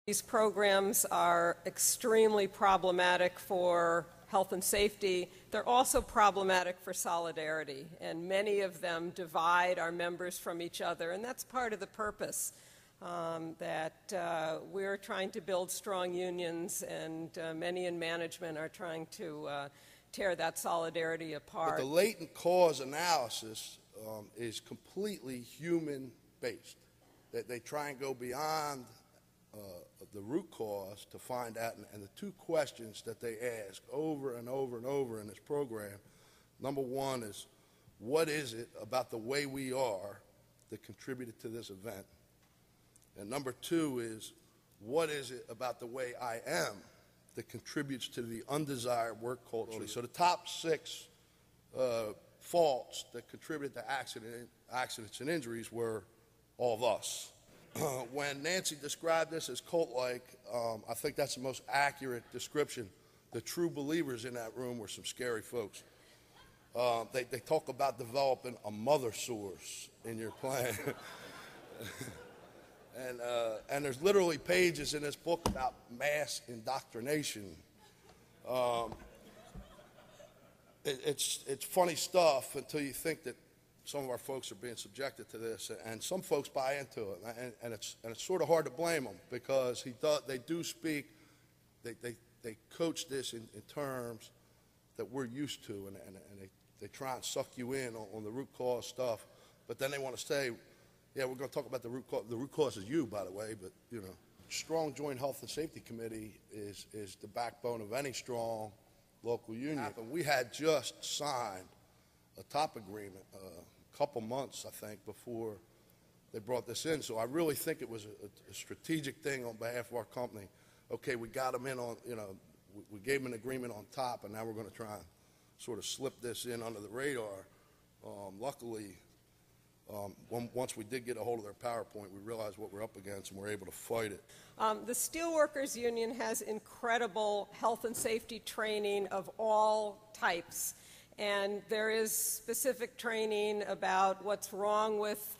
These programs are extremely problematic for health and safety. They're also problematic for solidarity, and many of them divide our members from each other, and that's part of the purpose, that we're trying to build strong unions, and many in management are trying to tear that solidarity apart. But the latent cause analysis is completely human-based. They try and go beyond the root cause to find out, and the two questions that they ask over and over and over in this program, number one is, what is it about the way we are that contributed to this event? And number two is, what is it about the way I am that contributes to the undesired work culture? So the top six faults that contributed to accidents and injuries were all of us. When Nancy described this as cult-like, I think that's the most accurate description. The true believers in that room were some scary folks. They talk about developing a mother source in your plan. And there's literally pages in this book about mass indoctrination. It's funny stuff until you think that some of our folks are being subjected to this, and some folks buy into it, and it's sort of hard to blame them, because they do speak, they coach this in terms that we're used to, and they try and suck you in on the root cause stuff, but then they want to say, yeah, we're going to talk about the root cause. The root cause is you, by the way, but you know, strong joint health and safety committee is the backbone of any strong local union. And we had just signed a top agreement a couple months, I think, before they brought this in. So I really think it was a strategic thing on behalf of our company. Okay, we got them in on, you know, we gave them an agreement on top, and now we're going to try and sort of slip this in under the radar. Luckily, once we did get a hold of their PowerPoint, we realized what we're up against, and we're able to fight it. The Steelworkers Union has incredible health and safety training of all types. And there is specific training about what's wrong with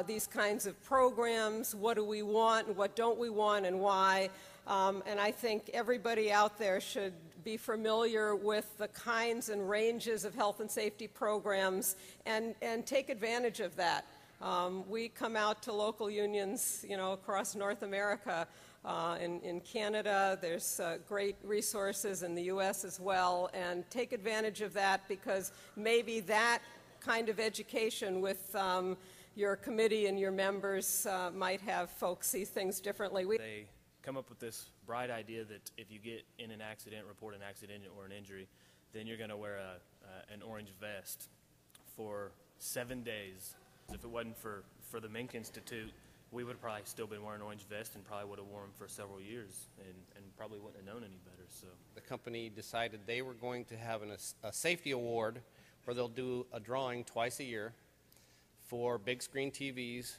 these kinds of programs, what do we want and what don't we want and why. And I think everybody out there should be familiar with the kinds and ranges of health and safety programs and take advantage of that. We come out to local unions, you know, across North America. In Canada, there's great resources in the U.S. as well, and take advantage of that, because maybe that kind of education with your committee and your members might have folks see things differently. They come up with this bright idea that if you get in an accident, report an accident or an injury, then you're going to wear an orange vest for 7 days. If it wasn't for the Mink Institute, we would have probably still been wearing orange vests and probably would have worn them for several years and probably wouldn't have known any better. So the company decided they were going to have a safety award where they'll do a drawing twice a year for big screen TVs.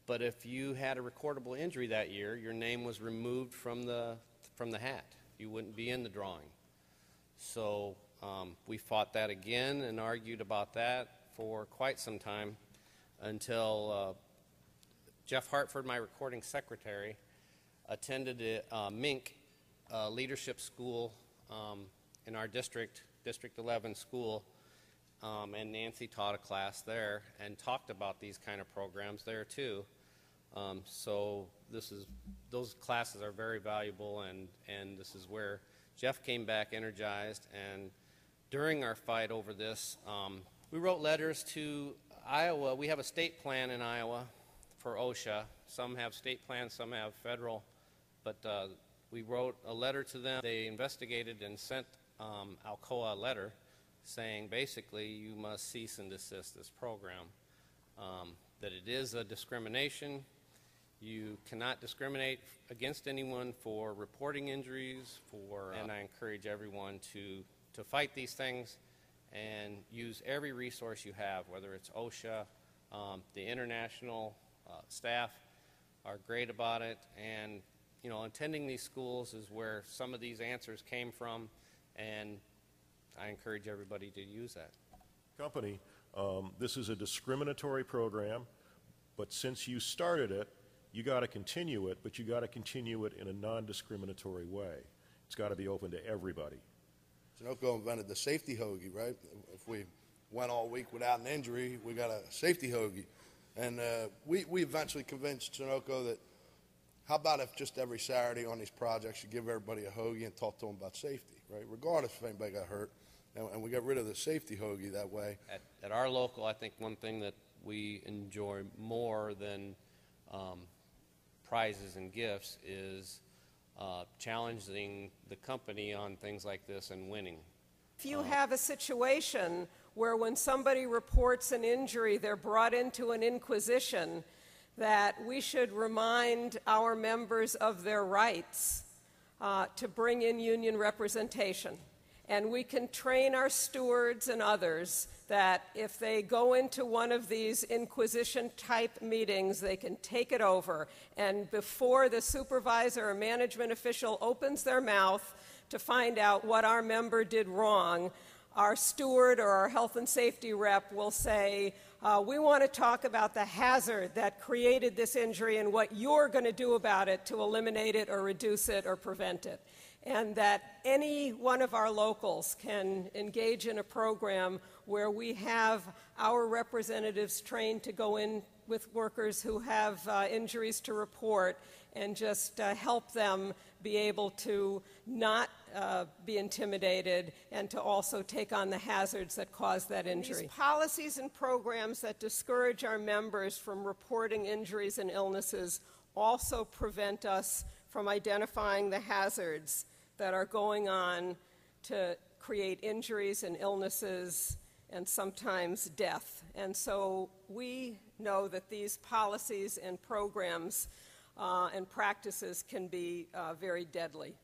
But if you had a recordable injury that year, your name was removed from the hat. You wouldn't be in the drawing. So we fought that again and argued about that for quite some time until Jeff Hartford, my recording secretary, attended a Mink leadership school in our District 11 school, and Nancy taught a class there and talked about these kind of programs there too. So those classes are very valuable, and this is where Jeff came back energized. And during our fight over this, we wrote letters to Iowa. We have a state plan in Iowa for OSHA. Some have state plans, some have federal, but we wrote a letter to them. They investigated and sent Alcoa a letter saying basically you must cease and desist this program, that it is a discrimination. You cannot discriminate against anyone for reporting injuries, and I encourage everyone to fight these things and use every resource you have, whether it's OSHA, the international staff are great about it, and you know, attending these schools is where some of these answers came from, and I encourage everybody to use that. Company, this is a discriminatory program, but since you started it, you got to continue it, but you got to continue it in a non-discriminatory way. It's got to be open to everybody. Sunoco invented the safety hoagie, right? If we went all week without an injury, we got a safety hoagie. And we eventually convinced Sunoco that, how about if just every Saturday on these projects you give everybody a hoagie and talk to them about safety, right? Regardless if anybody got hurt. And we got rid of the safety hoagie that way. At our local, I think one thing that we enjoy more than prizes and gifts is challenging the company on things like this and winning. If you have a situation where when somebody reports an injury, they're brought into an inquisition, that we should remind our members of their rights to bring in union representation. And we can train our stewards and others that if they go into one of these inquisition-type meetings, they can take it over. And before the supervisor or management official opens their mouth to find out what our member did wrong, our steward or our health and safety rep will say, we want to talk about the hazard that created this injury and what you're going to do about it to eliminate it or reduce it or prevent it. And that any one of our locals can engage in a program where we have our representatives trained to go in with workers who have injuries to report and just help them be able to not be intimidated and to also take on the hazards that cause that injury. These policies and programs that discourage our members from reporting injuries and illnesses also prevent us from identifying the hazards that are going on to create injuries and illnesses and sometimes death. And so we know that these policies and programs and practices can be very deadly.